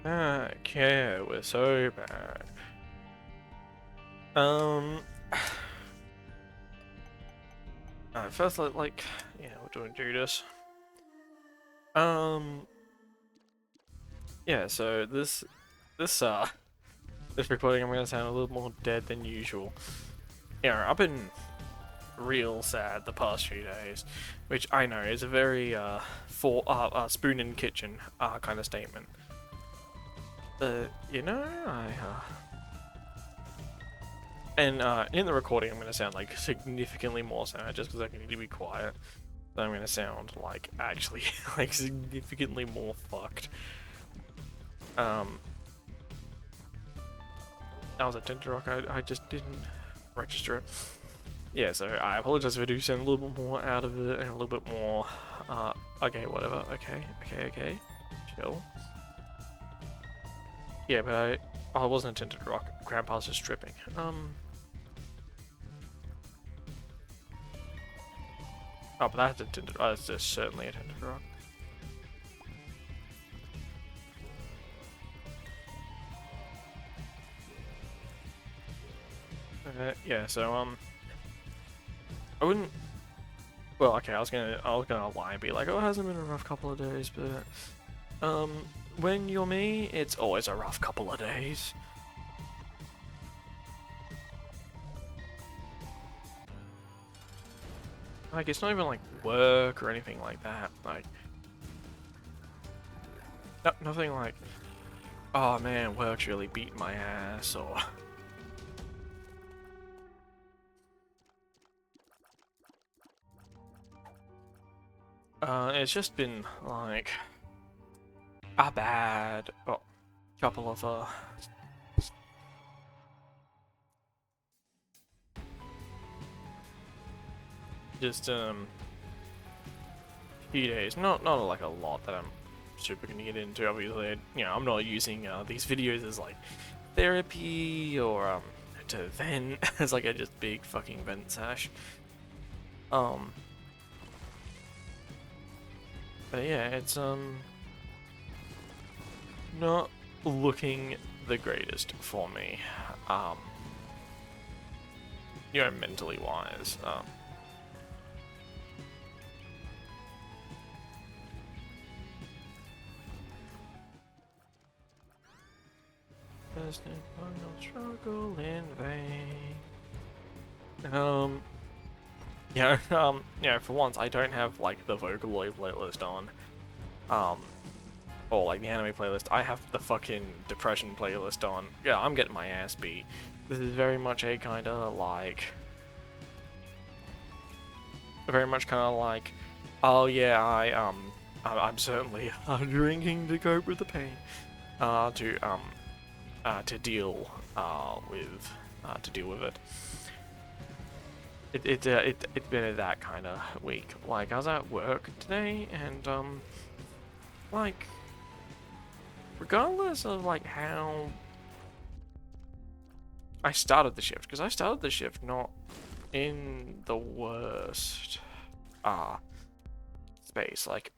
Okay, we're so bad. Um, first, yeah, we're doing Judas. Um, yeah, so this, this recording, I'm gonna sound a little more dead than usual. Yeah, I've been real sad the past few days, which I know is a very, spoon in kitchen, kind of statement. And in the recording, I'm gonna sound like significantly more sad just because I need to be quiet. So I'm gonna sound like actually like significantly more fucked. Um, that was a Tinted Rock. I just didn't register it. Yeah, so I apologize if I do sound a little bit more out of it and a little bit more. Okay, whatever. Okay. Chill. Yeah, but I wasn't a Tinted Rock. Grandpa's just tripping. Oh, but that's a Tinted. That's just certainly a Tinted Rock. Yeah, so I wouldn't. Well, okay, I was gonna lie and be like, oh, it hasn't been a rough couple of days, but when you're me, it's always a rough couple of days. Like, it's not even like work or anything like that. Like, nothing like, oh man, work's really beating my ass, or it's just been like a bad couple of just few days. Not like a lot that I'm super gonna get into. Obviously, I'm not using these videos as like therapy or to vent as like a just big fucking vent sash. Um, but yeah, it's not looking the greatest for me. Um, mentally wise. First and final struggle in vain. For once, I don't have like the Vocaloid playlist on, um, or like the anime playlist. I have the fucking depression playlist on. Yeah, I'm getting my ass beat. This is very much a kind of like, oh yeah, I'm certainly drinking to cope with the pain, to deal with it. It's been that kind of week. Like I was at work today, and like regardless of like how I started the shift, because I started the shift not in the worst space. Like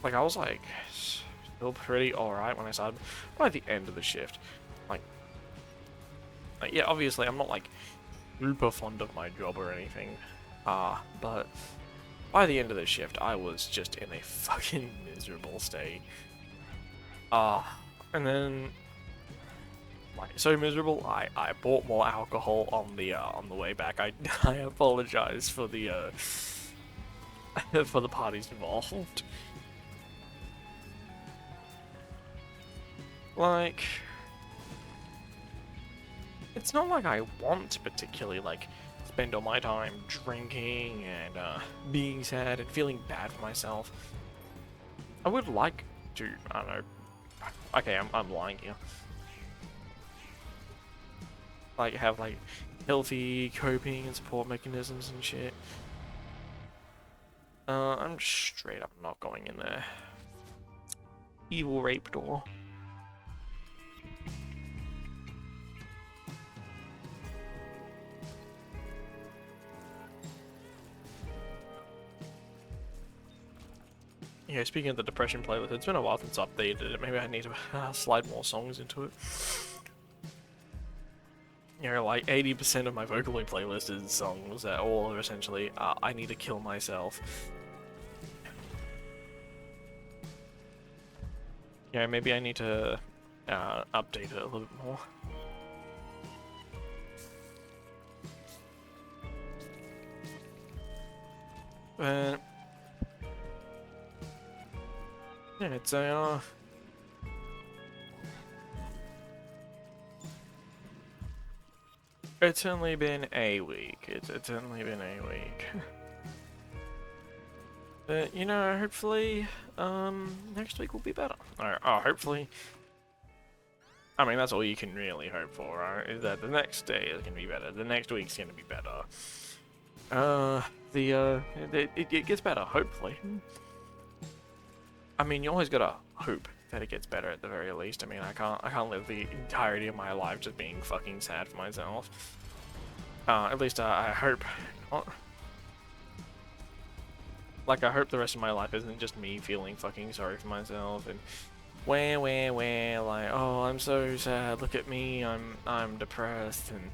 I was like still pretty alright when I started. By the end of the shift, like, yeah, obviously I'm not like super fond of my job or anything. But by the end of the shift, I was just in a fucking miserable state. And then like so miserable, I bought more alcohol on the way back. I apologize for the for the parties involved. Like, it's not like I want to particularly like spend all my time drinking and being sad and feeling bad for myself. I would like to, I don't know. Okay, I'm lying here. Like have like healthy coping and support mechanisms and shit. I'm straight up not going in there. Evil rape door. Yeah, speaking of the depression playlist, it's been a while since I updated it. Maybe I need to slide more songs into it. You know, like 80% of my Vocaloid playlist is songs that all are essentially, I need to kill myself. Yeah, maybe I need to update it a little bit more. But yeah, it's a it's only been a week. It's only been a week. But you know, hopefully, next week will be better. Or hopefully. I mean, that's all you can really hope for, right? Is that the next day is gonna be better. The next week's gonna be better. It gets better, hopefully. I mean, you always gotta hope that it gets better at the very least. I mean, I can't live the entirety of my life just being fucking sad for myself. At least I hope. Like, I hope the rest of my life isn't just me feeling fucking sorry for myself and where, like, oh, I'm so sad. Look at me. I'm depressed and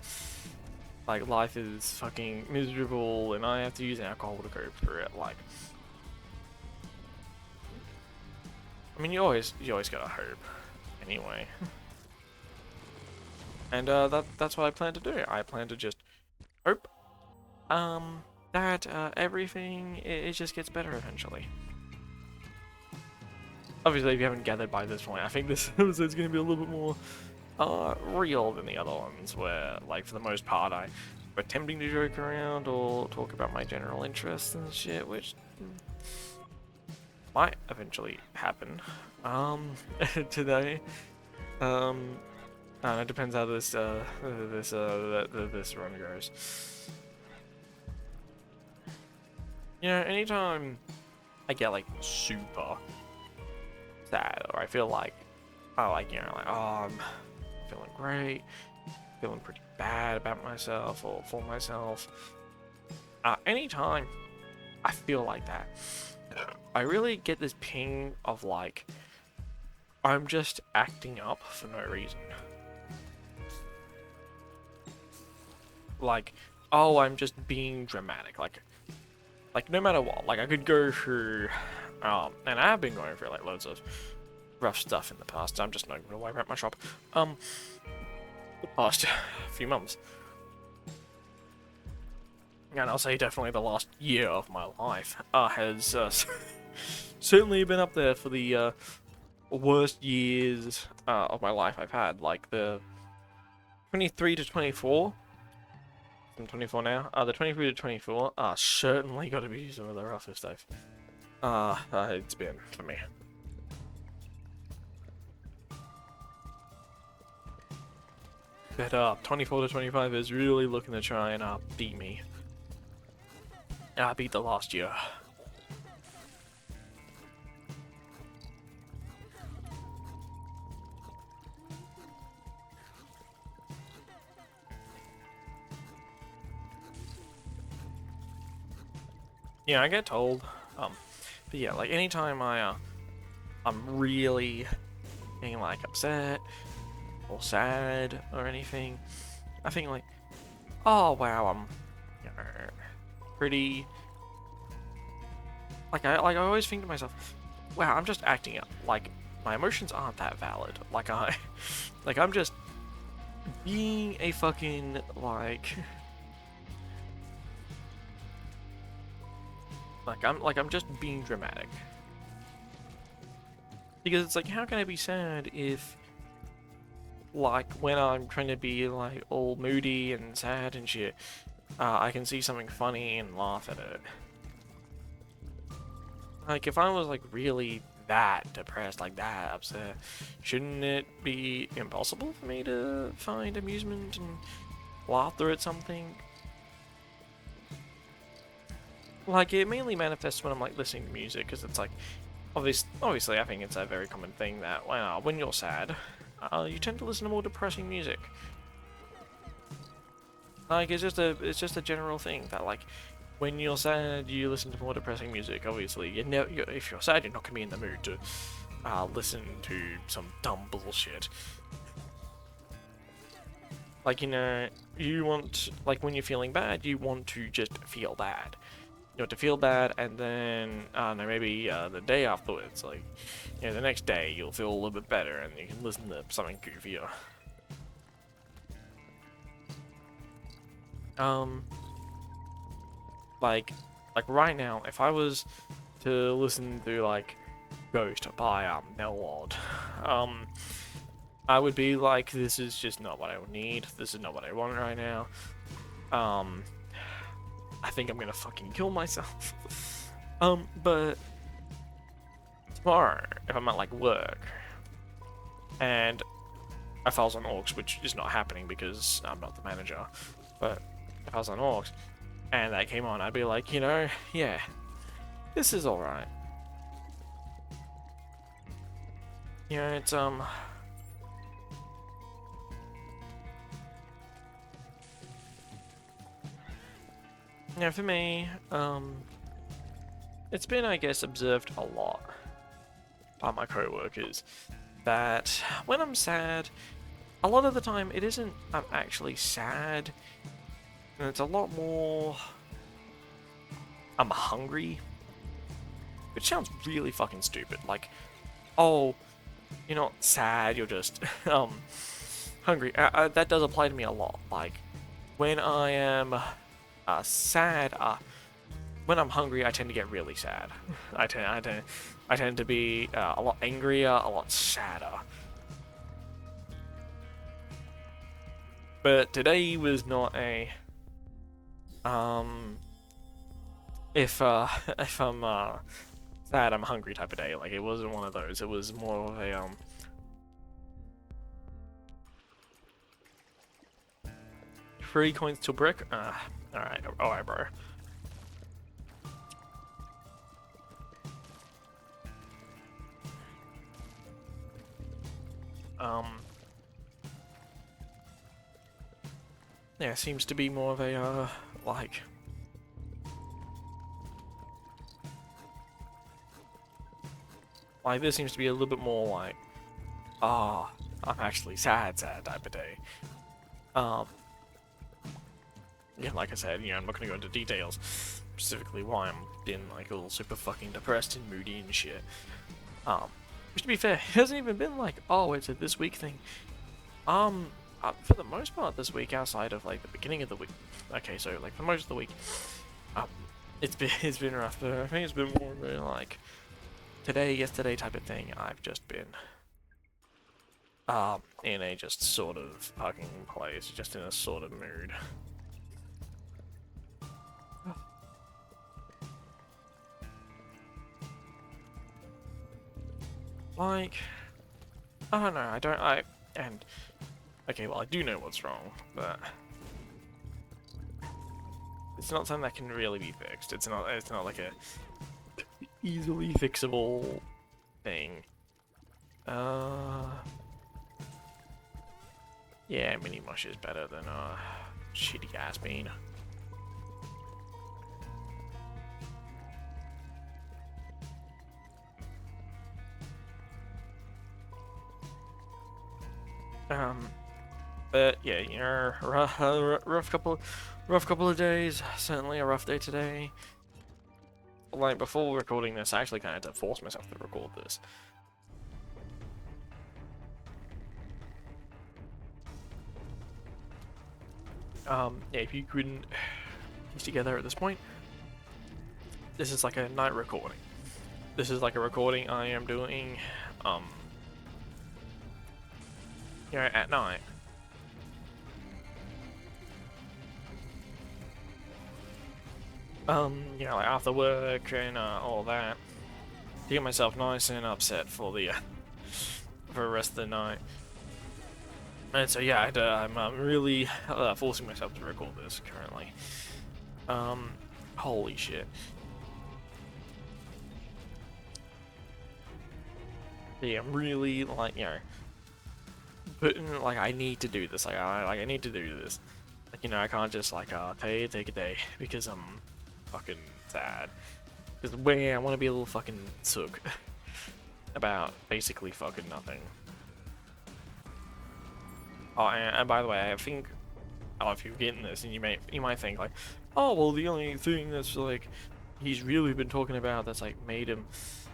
like life is fucking miserable and I have to use alcohol to cope through it. Like, I mean, you always gotta hope, anyway. And that's what I plan to do. I plan to just hope, that everything it just gets better eventually. Obviously, if you haven't gathered by this point, I think this episode's gonna be a little bit more real than the other ones, where, like, for the most part, I'm attempting to joke around or talk about my general interests and shit, which might eventually happen today. It depends how this run goes. You know, anytime I get like super sad or I feel like you know, like, oh, I'm feeling great, feeling pretty bad about myself or for myself. Anytime I feel like that, I really get this ping of like, I'm just acting up for no reason. Like, oh, I'm just being dramatic. Like no matter what, like I could go through, and I have been going through like loads of rough stuff in the past. I'm just not gonna worry about my shop. The past few months. And I'll say definitely the last year of my life has certainly been up there for the worst years of my life I've had. Like the 23 to 24. I'm 24 now. The 23 to 24 certainly got to be some of the roughest it's been for me. But 24 to 25 is really looking to try and beat me. Beat the last year. Yeah, I get told, but yeah, like anytime I'm really being like upset or sad or anything, I think like, oh wow, I'm, you know, pretty. Like I always think to myself, wow, I'm just acting up. Like my emotions aren't that valid. Like I'm just being a fucking like. I'm just being dramatic. Because it's like, how can I be sad if, like, when I'm trying to be, like, all moody and sad and shit, I can see something funny and laugh at it. Like, if I was, like, really that depressed, like, that upset, shouldn't it be impossible for me to find amusement and laughter at something? Like, it mainly manifests when I'm, like, listening to music, because it's, like, obviously, I think it's a very common thing that, when you're sad, you tend to listen to more depressing music. Like, it's just a general thing that, like, when you're sad, you listen to more depressing music. Obviously, if you're sad, you're not gonna be in the mood to listen to some dumb bullshit. Like, you want, like, when you're feeling bad, you want to just feel bad. You want to feel bad, and then, I don't know, maybe the day afterwards, like, the next day, you'll feel a little bit better, and you can listen to something goofier. Like right now, if I was to listen to, like, Ghost by, Melod, I would be like, this is just not what I need, this is not what I want right now, I think I'm gonna fucking kill myself. But tomorrow, if I'm at, like, work, and if I was on Orcs, which is not happening because I'm not the manager, but if I was on Orcs, and that came on, I'd be like, yeah, this is alright. It's, for me, it's been, I guess, observed a lot by my co-workers that when I'm sad, a lot of the time it isn't I'm actually sad, and it's a lot more I'm hungry, which sounds really fucking stupid. Like, oh, you're not sad, you're just hungry. That does apply to me a lot. Like, when I am sad, when I'm hungry, I tend to get really sad. I tend to be a lot angrier, a lot sadder. But today was not a if I'm sad, I'm hungry type of day. Like, it wasn't one of those. It was more of a 3 coins to brick. Alright, bro. Yeah, seems to be more of a like. Like, this seems to be a little bit more like, I'm actually sad type of day. Yeah, like I said, I'm not gonna go into details, specifically why I'm being, like, all super fucking depressed and moody and shit. Which, to be fair, it hasn't even been like, oh, it's a this week thing. For the most part this week, outside of, like, the beginning of the week, okay, so, like, for most of the week, it's been rough, but I think it's been more of a, like, today, yesterday type of thing. I've just been in a just sort of fucking place, just in a sort of mood. Like, I don't know, okay, well, I do know what's wrong, but it's not something that can really be fixed. It's not like a easily fixable thing. Yeah, mini mush is better than shitty ass bean. But yeah, rough couple of days. Certainly a rough day today. Like, before recording this, I actually kind of had to force myself to record this. Yeah, if you couldn't piece together at this point, this is like a night recording. This is like a recording I am doing, at night. Like after work and all that, to get myself nice and upset for the for the rest of the night. And so yeah, I'm really forcing myself to record this currently. Holy shit. Yeah, I'm really, like, putting, like, I need to do this. Like, I need to do this. Like, I can't just, like, take a day because fucking sad. Because I want to be a little fucking sook about basically fucking nothing. Oh, and by the way, I think, oh, if you're getting this, and you might think like, oh, well, the only thing that's like he's really been talking about that's like made him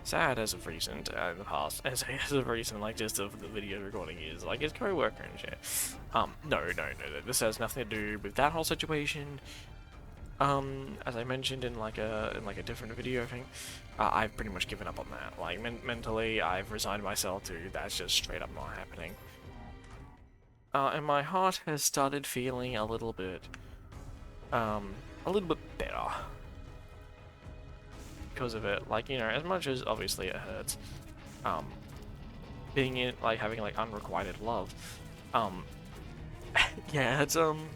sad as of recent in the past, as of recent, like just of the video recording is like his co-worker and shit. No, this has nothing to do with that whole situation. As I mentioned in like a different video, I think, I've pretty much given up on that. Like mentally, I've resigned myself to that's just straight up not happening. And my heart has started feeling a little bit better because of it. Like, you know, as much as obviously it hurts, being in, like, having, like, unrequited love, yeah, it's something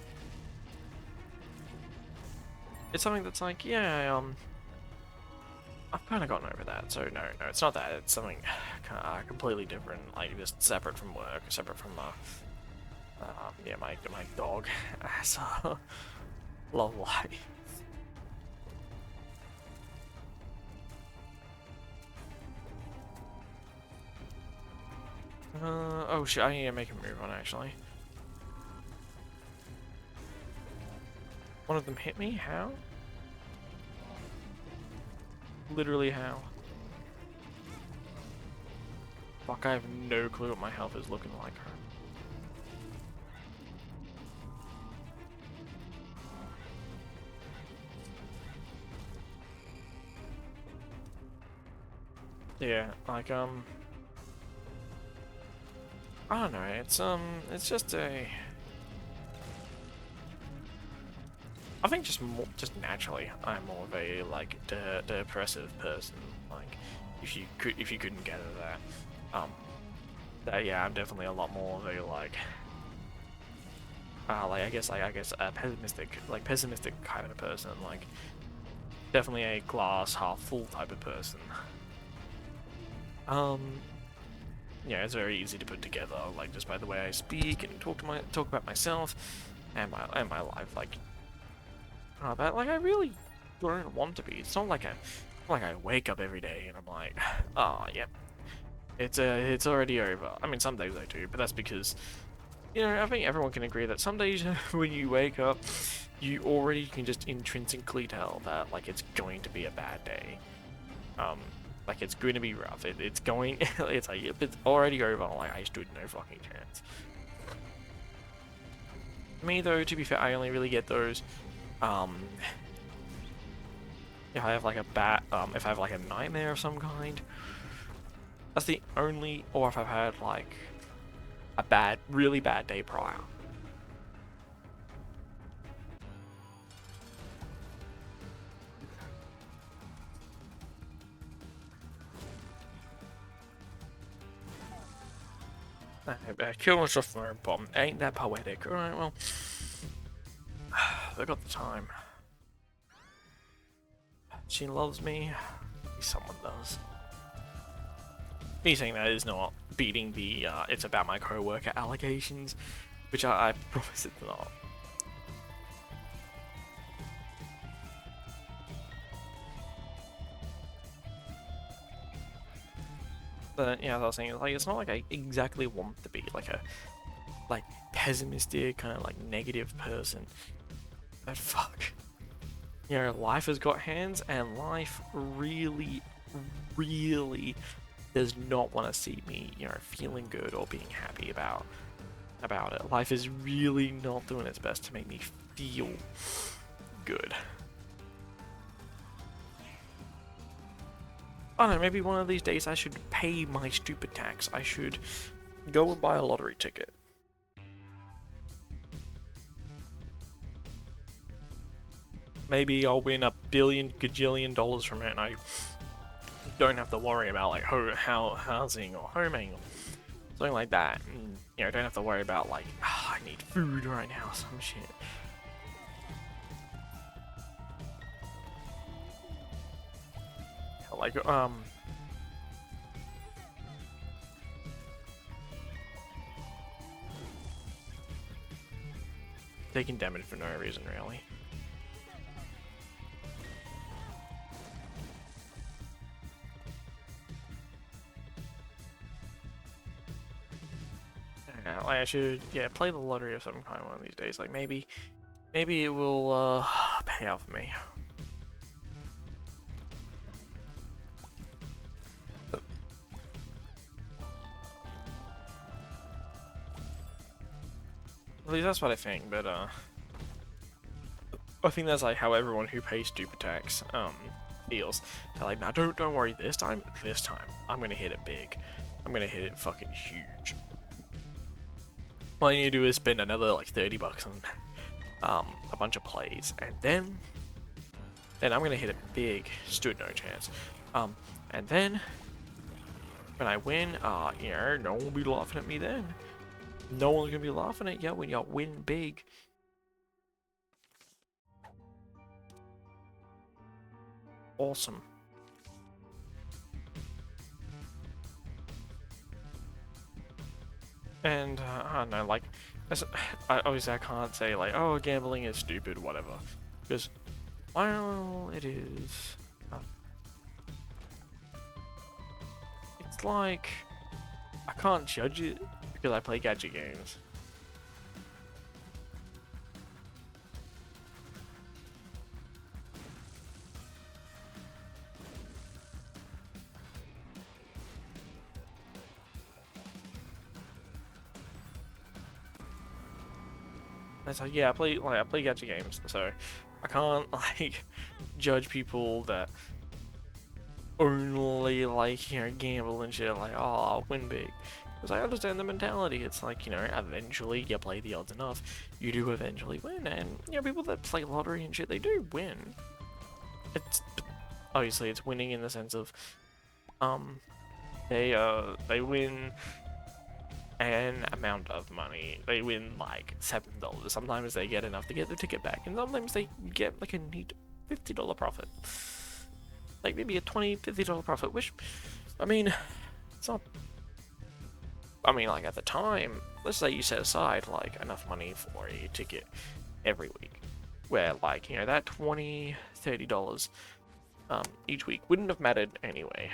that's like, yeah, I've kind of gotten over that, so no, it's not that, it's something completely different, like, just separate from work, separate from, yeah, my dog, so, love life. Oh shit, I need to make a move on, actually. One of them hit me? How? Literally how? Fuck, I have no clue what my health is looking like. Yeah, like, I don't know, it's just a... I think just naturally, I'm more of a, like, depressive person, like, if you couldn't gather that, yeah, I'm definitely a lot more of a, like, I guess a pessimistic kind of a person, like, definitely a glass half full type of person. Yeah, it's very easy to put together, like, just by the way I speak and talk about myself and my life, like, but like I really don't want to be. It's not like I wake up every day and I'm like, oh yeah, it's already over. I mean, some days I do, but that's because, you know, I think everyone can agree that some days when you wake up, you already can just intrinsically tell that like it's going to be a bad day. Like it's going to be rough. It's going. It's like if it's already over, like I stood no fucking chance. Me though, to be fair, I only really get those. If I have like if I have like a nightmare of some kind. That's the only, or if I've had like a really bad day prior. I kill myself for a bomb. Ain't that poetic? Alright, well. I got the time. She loves me. Someone does. Me saying that is not beating the it's about my co-worker allegations, which I promise it's not. But yeah, as I was saying, like it's not like I exactly want to be like a pessimistic kind of like negative person. But fuck, you know, life has got hands, and life really, really does not want to see me, you know, feeling good or being happy about it. Life is really not doing its best to make me feel good. I don't know, maybe one of these days I should pay my stupid tax. I should go and buy a lottery ticket. Maybe I'll win $1 billion gajillion from it and I don't have to worry about like housing or homing or something like that. And, you know, don't have to worry about like, oh, I need food right now, some shit. Like, taking damage for no reason, really. Yeah, like I should, yeah, play the lottery of some kind one of these days. Like maybe it will pay out for me. At least that's what I think, but I think that's like how everyone who pays stupid tax feels. They're like, nah, don't worry, this time I'm gonna hit it big. I'm gonna hit it fucking huge. All you need to do is spend another like 30 bucks on a bunch of plays, and then I'm gonna hit it big. Stood no chance. And then when I win, you know, no one will be laughing at me then. No one's gonna be laughing at you when you win big. Awesome. And I don't know, like, obviously I can't say like, oh, gambling is stupid, whatever, because while it is, it's like I can't judge it because I play gadget games. It's like, yeah, I play gadget games, so I can't like judge people that only like, you know, gamble and shit. Like, oh, I'll win big, because I understand the mentality. It's like, you know, eventually you play the odds enough, you do eventually win, and you know, people that play lottery and shit, they do win. It's obviously it's winning in the sense of they win an amount of money. They win like $7. Sometimes they get enough to get the ticket back, and sometimes they get like a neat $50 profit. Like maybe a $20-$50 profit, which, I mean, it's not. I mean, like at the time, let's say you set aside like enough money for a ticket every week, where like, you know, that $20-$30 each week wouldn't have mattered anyway.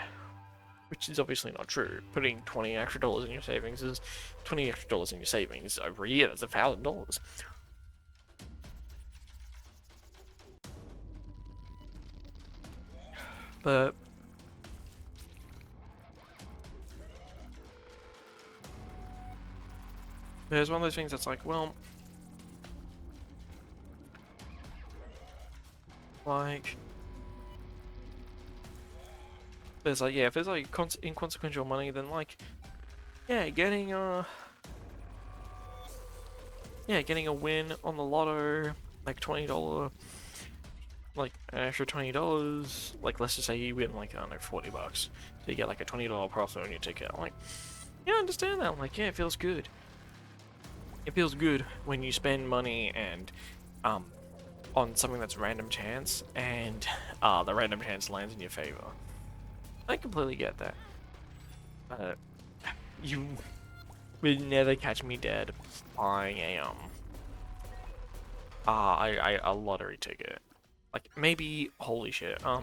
Which is obviously not true. Putting $20 extra in your savings is $20 extra in your savings over a year. That's $1,000. But there's one of those things that's like, well, like, there's like, yeah, if there's like inconsequential money, then like, yeah, getting a win on the lotto, like $20, like an extra $20, like let's just say you win like, I don't know, 40 bucks, so you get like a $20 profit on your ticket. I'm like, yeah, I understand that. I'm like, yeah, it feels good. It feels good when you spend money and on something that's random chance, and the random chance lands in your favor. I completely get that. You would never catch me dead buying a lottery ticket. Like maybe, holy shit. I'd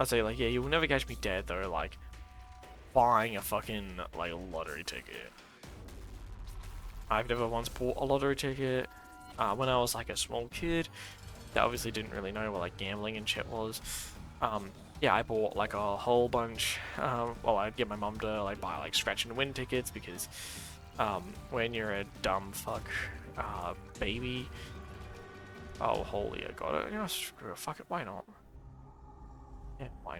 say like, yeah, you will never catch me dead though. Like buying a fucking like lottery ticket. I've never once bought a lottery ticket. When I was like a small kid, I obviously didn't really know what like gambling and shit was. Yeah, I bought like a whole bunch. Well, I'd get my mum to like buy like scratch and win tickets because when you're a dumb fuck baby. Oh, holy, I got it. You know, screw it, fuck it, why not? Yeah, why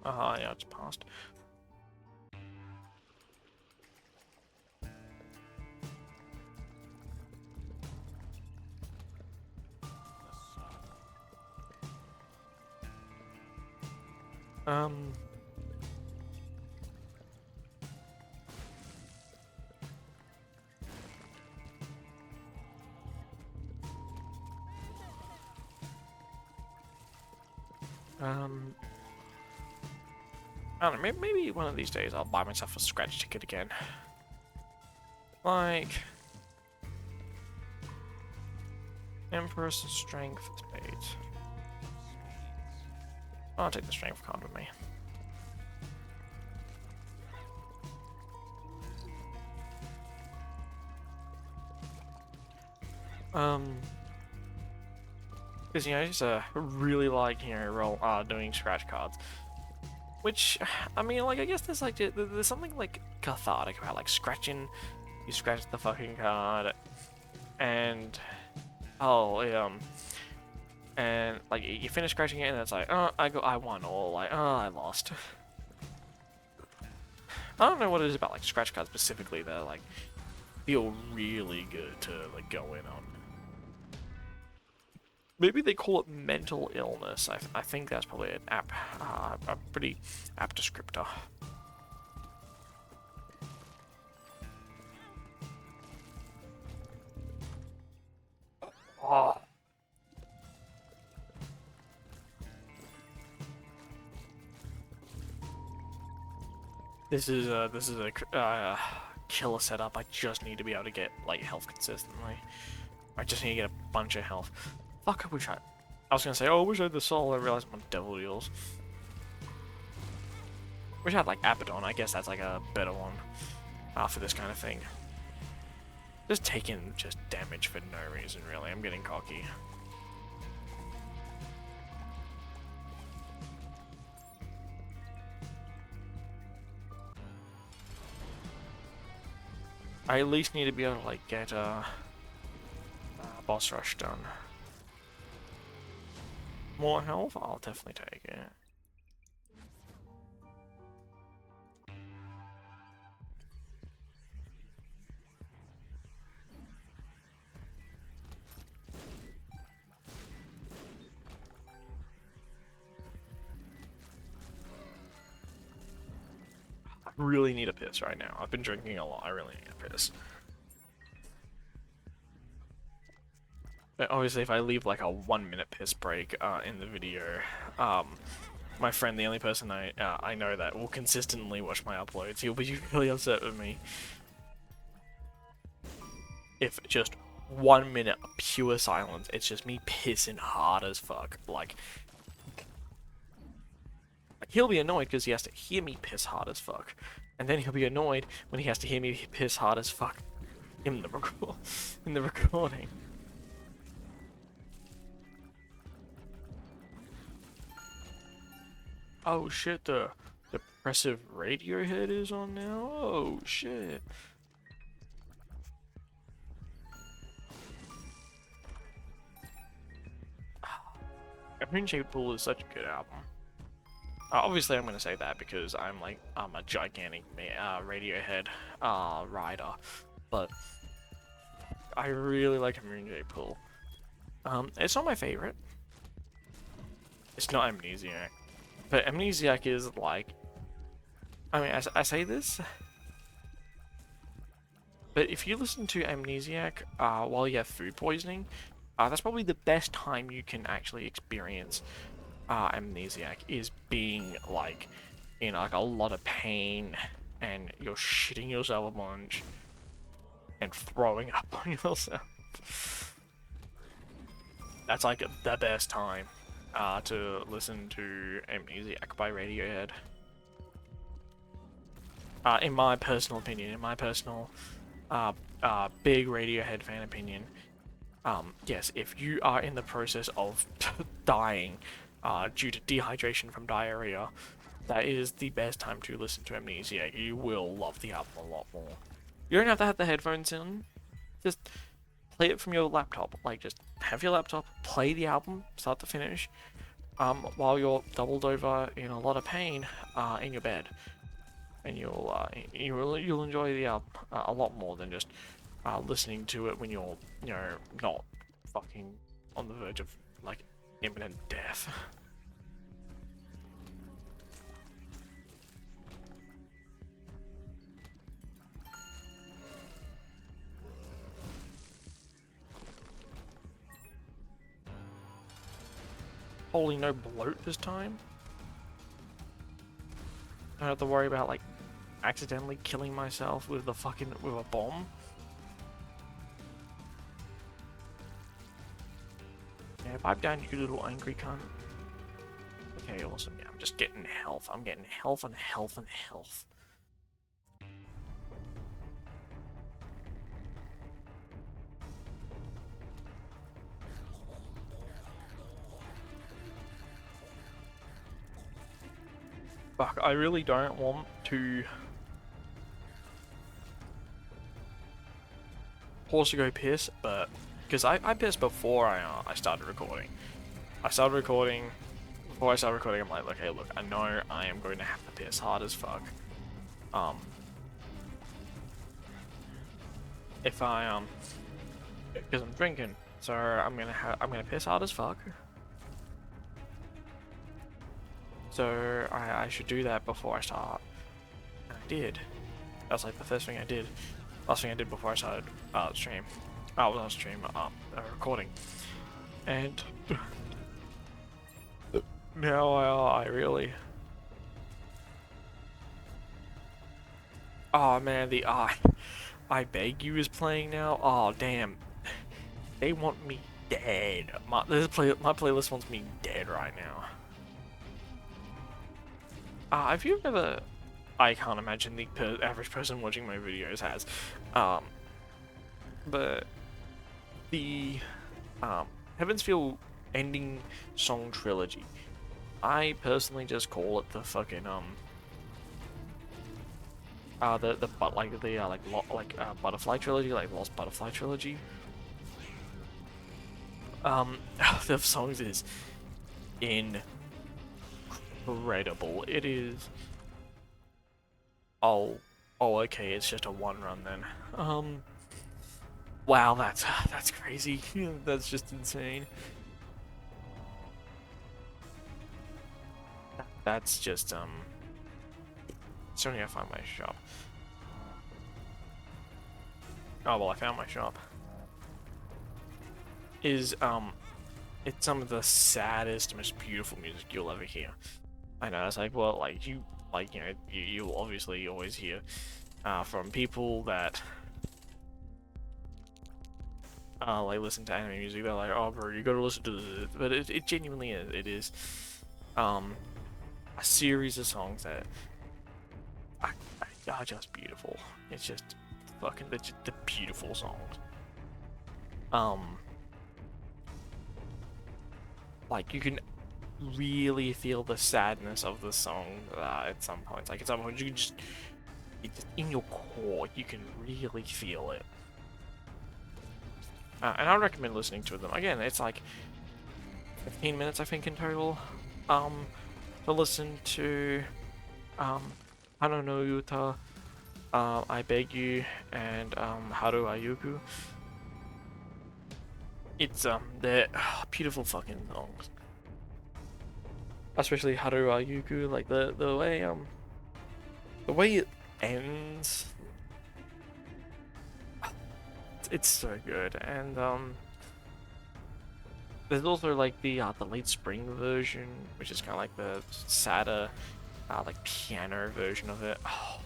not? Yeah, it's passed. Um, I don't know, maybe one of these days I'll buy myself a scratch ticket again. Like, Empress Strength Spades. I'll take the strength card with me. Because, you know, I just really like, you know, doing scratch cards. Which, I mean, like, I guess there's, like, there's something, like, cathartic about, like, scratching. You scratch the fucking card, and, and, like, you finish scratching it, and it's like, oh, I won, or, like, oh, I lost. I don't know what it is about, like, scratch cards specifically that, like, feel really good to, like, go in on. Maybe they call it mental illness. I think that's probably an a pretty apt descriptor. Oh. This is a killer setup. I just need to be able to get like health consistently. I just need to get a bunch of health. Fuck, I wish I was gonna say, oh, I wish I had the soul. I realized I'm on Devil Deals. Wish I had like Abaddon. I guess that's like a better one for this kind of thing. Just taking just damage for no reason, really. I'm getting cocky. I at least need to be able to like get boss rush done. More health? I'll definitely take it. I really need a piss right now. I've been drinking a lot. I really need a piss. But obviously, if I leave like a 1-minute piss break in the video, my friend, the only person I know that will consistently watch my uploads, he'll be really upset with me. If just 1 minute of pure silence, it's just me pissing hard as fuck. Like he'll be annoyed because he has to hear me piss hard as fuck, and then he'll be annoyed when he has to hear me piss hard as fuck in the recording. Oh shit, the depressive Radiohead is on now? Oh shit. Moonshaped Pool is such a good album. Obviously I'm gonna say that because I'm a gigantic Radiohead rider, but I really like Moonshaped Pool. It's not my favorite. It's not Amnesiac. But Amnesiac is like, I mean, I say this, but if you listen to Amnesiac while you have food poisoning, that's probably the best time you can actually experience Amnesiac, is being like in like a lot of pain and you're shitting yourself a bunch and throwing up on yourself. That's like the best time to listen to Amnesiac by Radiohead. In my personal opinion, in my personal big Radiohead fan opinion, yes, if you are in the process of dying due to dehydration from diarrhea, that is the best time to listen to Amnesiac. You will love the album a lot more. You don't have to have the headphones in. Just play it from your laptop. Like, just have your laptop, play the album, start to finish, while you're doubled over in a lot of pain in your bed, and you'll enjoy the album a lot more than just listening to it when you're not fucking on the verge of like imminent death. Holy, no bloat this time. I don't have to worry about like accidentally killing myself with a bomb. Yeah, pipe down, you little angry cunt. Okay, awesome. Yeah, I'm just getting health. I'm getting health and health and health. Fuck, I really don't want to pause to go piss, but because I pissed before I started recording. I started recording. Before I started recording, I'm like, okay, look, I know I am going to have to piss hard as fuck. If I because I'm drinking, so I'm gonna piss hard as fuck. So I should do that before I start. And I did. That's like the first thing I did. Last thing I did before I started stream. Oh, not stream, recording. And now I really. Oh man, the I Beg You is playing now. Oh damn, they want me dead. My playlist wants me dead right now. Have you ever? I can't imagine the average person watching my videos has. But the Heaven's Feel ending song trilogy. I personally just call it the fucking the Butterfly trilogy, like Lost Butterfly trilogy. The songs is incredible. It is. Oh, okay. It's just a one run then. Wow, that's crazy. That's just insane. That's just Sony, I find my shop. Oh well, I found my shop. It's some of the saddest, most beautiful music you'll ever hear. I know, it's like, well, like you know, you'll obviously always hear from people that like listen to anime music. They're like, oh bro, you gotta listen to this, but it genuinely is. It is a series of songs that are just beautiful. It's just fucking the beautiful songs. Like you can really feel the sadness of the song at some points. Like at some points, you can just in your core, you can really feel it. And I recommend listening to them. Again, it's like 15 minutes, I think, in total. To listen to Hano no Yuta, I Beg You, and Haru Ayuku. It's they're beautiful fucking songs. Especially Haru Ayuku, like the way it ends. It's so good, and there's also like the late spring version, which is kind of like the sadder, like piano version of it. Oh.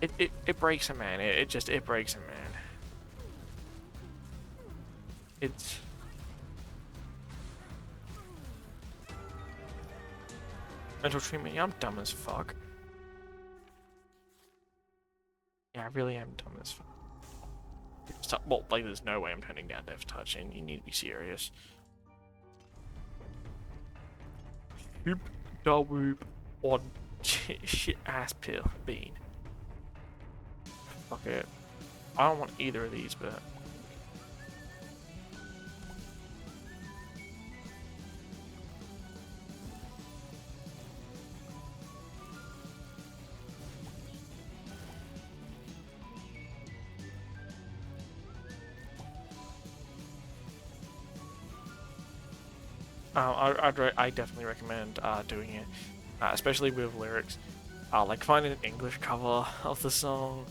It breaks a man. It breaks a man. It's mental treatment. Yeah, I'm dumb as fuck. Yeah, I really am dumb as fuck. Well, like, there's no way I'm turning down Death Touch, and you need to be serious. Whoop, da whoop, on shit ass pill bean. Fuck it. I don't want either of these, but. I definitely recommend doing it, especially with lyrics. Like find an English cover of the song,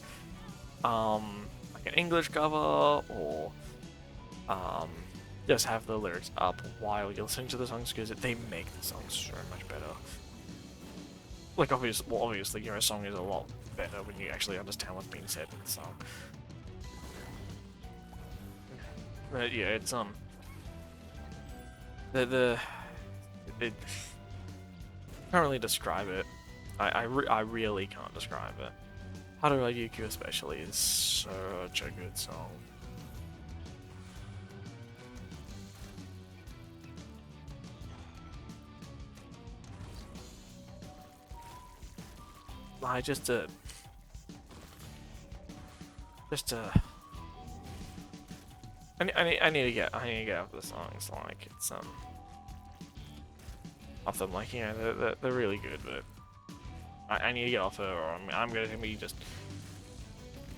like an English cover, or just have the lyrics up while you're listening to the songs, because they make the song so much better. Like obviously, you know, a song is a lot better when you actually understand what's being said in the song. But yeah, it's the It can't really describe it. I really can't describe it. Haruha Yuku especially is such a good song. Like just a I need to get off the songs. Like it's off them. Like they're really good, but I need to get off her, or I'm gonna be just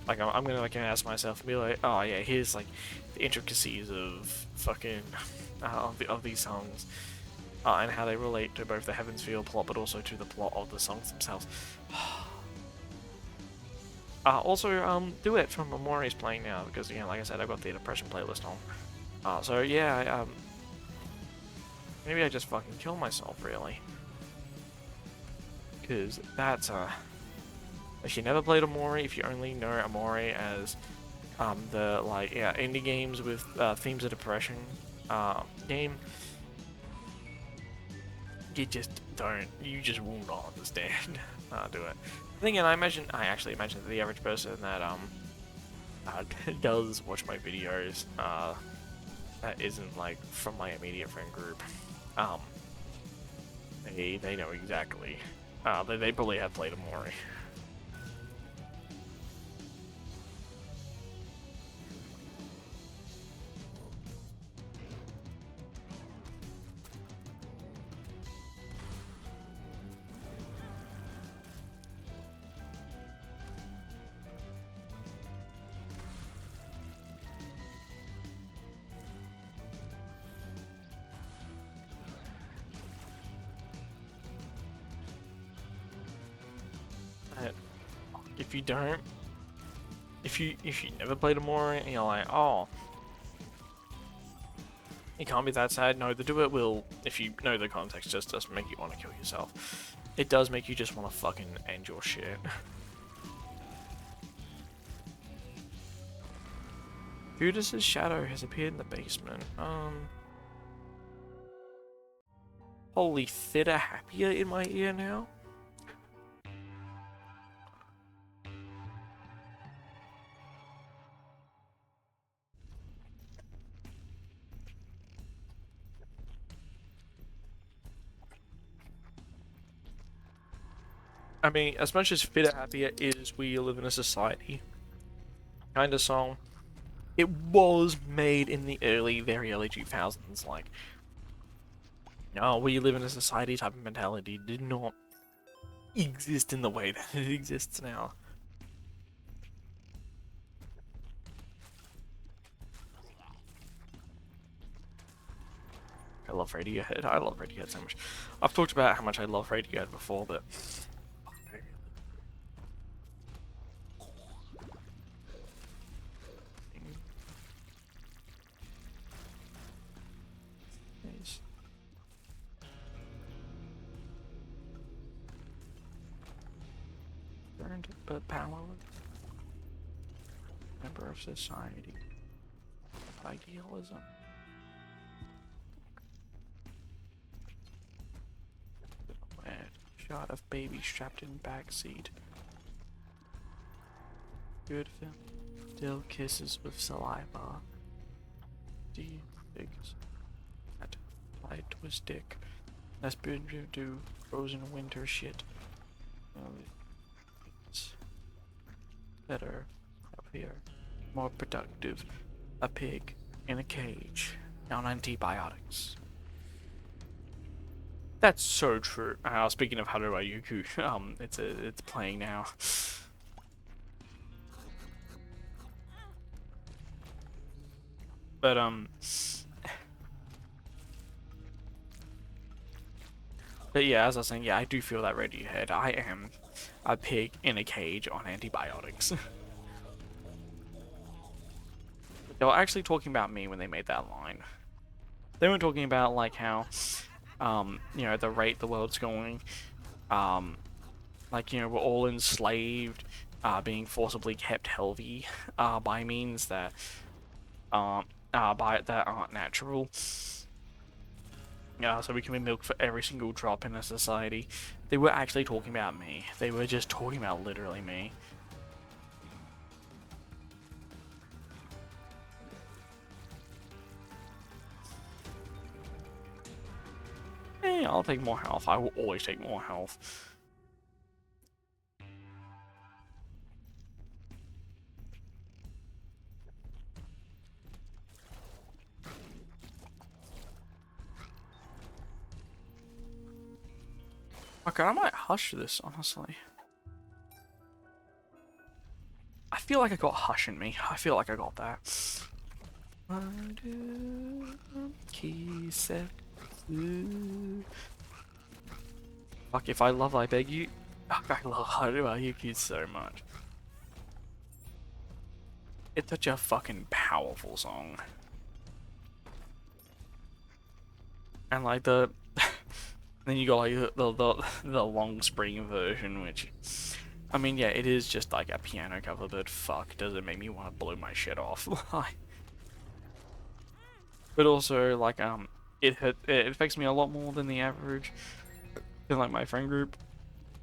like I'm gonna like ask myself and be like, oh yeah, here's like the intricacies of fucking of these songs. And how they relate to both the Heaven's Feel plot, but also to the plot of the songs themselves. Also, Duet from Amore is playing now, because, you know, like I said, I've got the Depression playlist on. So yeah, maybe I just fucking kill myself, really. Because that's, if you never played Amore, if you only know Amore as, the, like, yeah, indie games with, themes of depression, game, you just will not understand do it. Then again, I actually imagine that the average person that does watch my videos that isn't like from my immediate friend group, they know exactly. They probably have played Amore. If you don't, if you never played Amore and you're like, oh, it can't be that sad. No, the Duet will, if you know the context, just does make you want to kill yourself. It does make you just want to fucking end your shit. Judas's shadow has appeared in the basement. Holy Theta happier in my ear now? I mean, as much as Fitter Happier is We Live in a Society kind of song, it was made in the very early 2000s. Like, oh, We Live in a Society type of mentality did not exist in the way that it exists now. I love Radiohead. I love Radiohead so much. I've talked about how much I love Radiohead before, but but powerless. Member of society. Idealism. Shot of baby strapped in backseat. Good film. Still kisses with saliva. D figs. That applied to his dick. That's been do frozen winter shit. It's better up here. More productive. A pig in a cage on antibiotics. That's so true. Speaking of Haruha Yuku, it's playing now. But yeah, as I was saying, yeah, I do feel that Radiohead. I am a pig in a cage on antibiotics. They were actually talking about me when they made that line. They weren't talking about like how, you know, the rate the world's going, like, you know, we're all enslaved, being forcibly kept healthy, by means that, that aren't natural. So we can be milked for every single drop in a society. They were actually talking about me. They were just talking about literally me. Hey, I'll take more health. I will always take more health. Okay, I might hush this, honestly. I feel like I got hush in me. I feel like I got that. Fuck, if I love I beg you. Fuck, I love Haru Yuki so much. It's such a fucking powerful song. And like the then you got like the long spring version, which I mean, yeah, it is just like a piano cover, but fuck, does it make me want to blow my shit off? But also like it affects me a lot more than the average in like my friend group,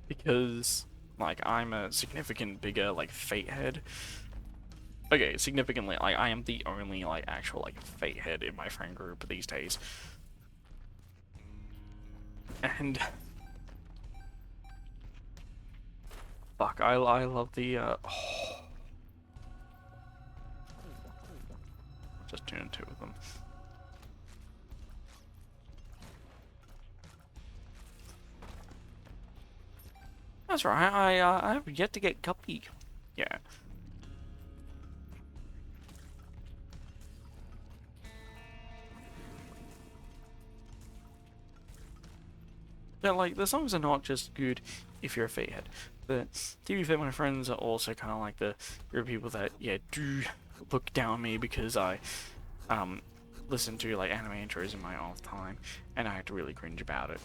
because like I'm a significant bigger like Fate head. Okay, significantly, like I am the only like actual like Fate head in my friend group these days. And fuck, I love the just tune two of them. That's right. I have yet to get Guppy. Yeah. But like the songs are not just good if you're a Fate head. But to be fair, my friends are also kind of like the group of people that do look down on me because I listen to like anime intros in my off time, and I have to really cringe about it.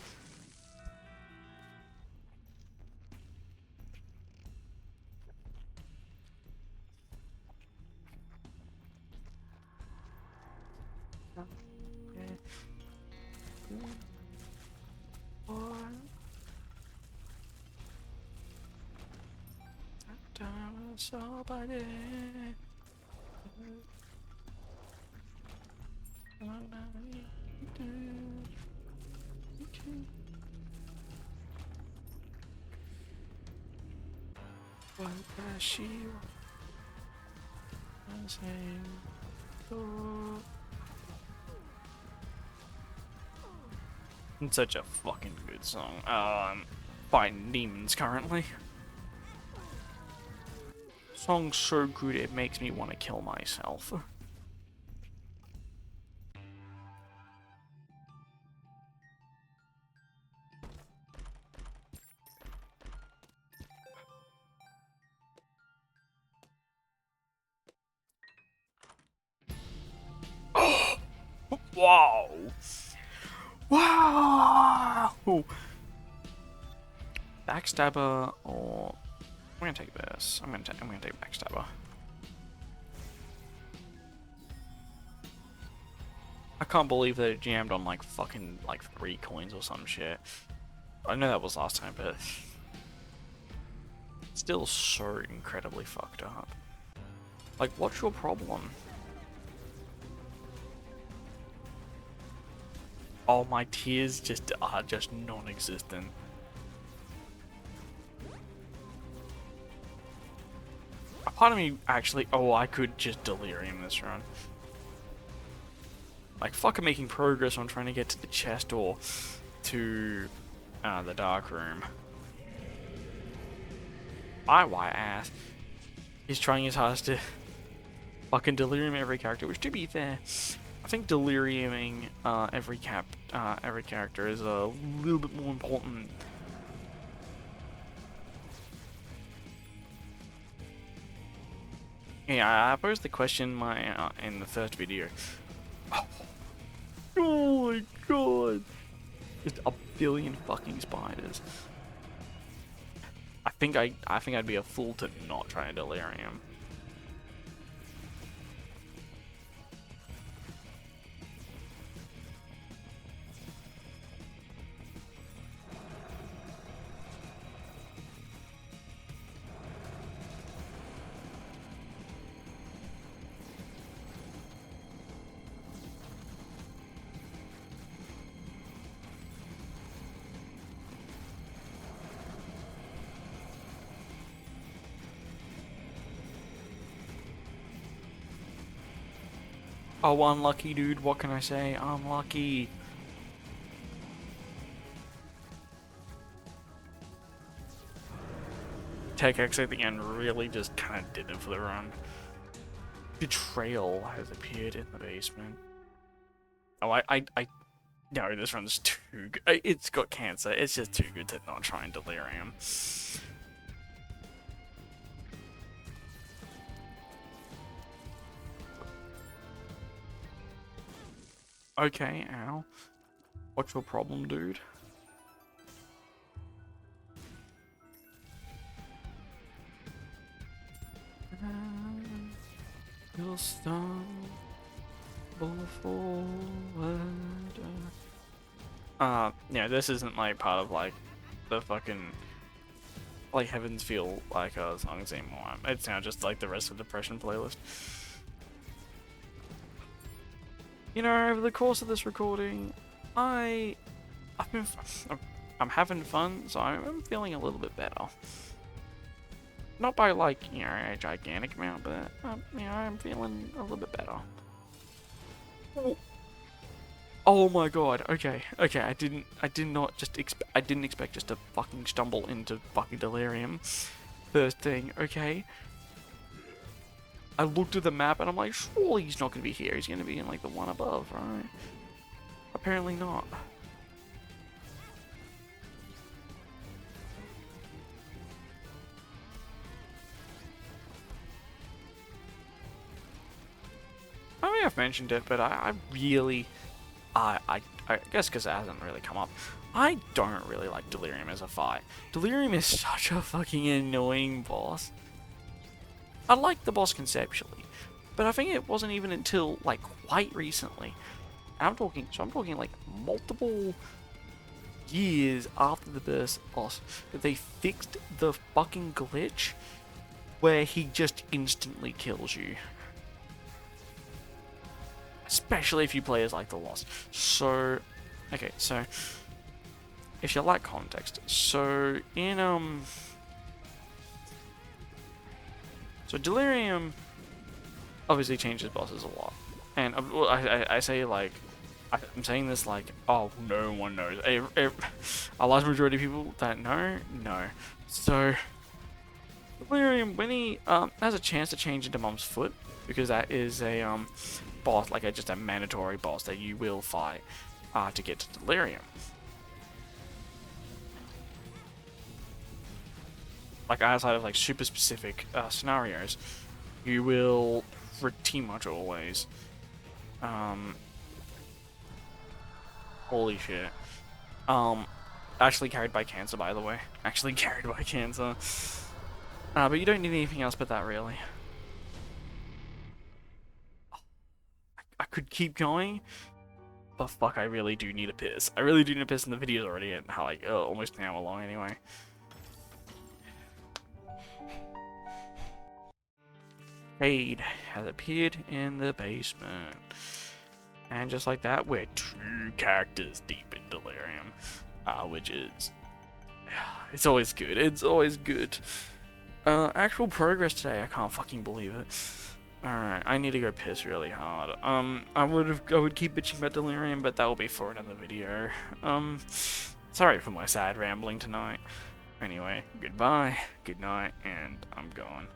It's such a fucking good song. Fighting demons currently. Song's so good it makes me want to kill myself. Wow! Wow! Backstabber or I'm gonna take this. I'm gonna take Backstabber. I can't believe that it jammed on like fucking like 3 coins or some shit. I know that was last time, but it's still so incredibly fucked up. Like, what's your problem? Oh, my tears just are just non-existent. A part of me actually, oh, I could just delirium this run. Like, fucking making progress on trying to get to the chest or to the dark room. My white ass is trying his hardest to fucking delirium every character, which to be fair, I think deliriuming every character is a little bit more important. Yeah, I posed the question in the first video. Oh my god! Just a billion fucking spiders. I think I'd be a fool to not try a delirium. Oh, unlucky, dude. What can I say? Unlucky. Tech X at the end really just kind of did it for the run. Betrayal has appeared in the basement. Oh, I no, this run's too good. It's got cancer. It's just too good to not try and delirium. Okay, ow. What's your problem, dude? You'll stumble forward. Yeah, this isn't like part of like the fucking like Heavens Feel like songs anymore. It's now just like the rest of the Depression playlist. You know, over the course of this recording, I've been, I'm having fun, so I'm feeling a little bit better. Not by like, you know, a gigantic amount, but you know, I'm feeling a little bit better. Oh my god. Okay. I didn't expect just to fucking stumble into fucking delirium. First thing. Okay. I looked at the map and I'm like, surely he's not gonna be here. He's gonna be in like the one above, right? Apparently not. I may have mentioned it, but I really, I guess because it hasn't really come up. I don't really like Delirium as a fight. Delirium is such a fucking annoying boss. I like the boss conceptually, but I think it wasn't even until like quite recently. I'm talking like multiple years after the burst boss that they fixed the fucking glitch where he just instantly kills you. Especially if you play as like the Lost. So, okay, so if you like context, so in so Delirium obviously changes bosses a lot, and I say like I'm saying this like, oh, no one knows. A large majority of people that know. So Delirium, when he has a chance to change into Mom's Foot, because that is a boss, like just a mandatory boss that you will fight to get to Delirium. Like outside of like super specific scenarios, you will pretty much always. Holy shit. Actually carried by cancer, by the way. Actually carried by cancer. But you don't need anything else but that, really. I could keep going, but fuck, I really do need a piss. I really do need a piss, and the video's already at like almost an hour long anyway. Raid has appeared in the basement. And just like that, we're 2 characters deep in Delirium. Which is... It's always good. It's always good. Actual progress today, I can't fucking believe it. Alright, I need to go piss really hard. I would keep bitching about Delirium, but that will be for another video. Sorry for my sad rambling tonight. Anyway, goodbye, good night, and I'm gone.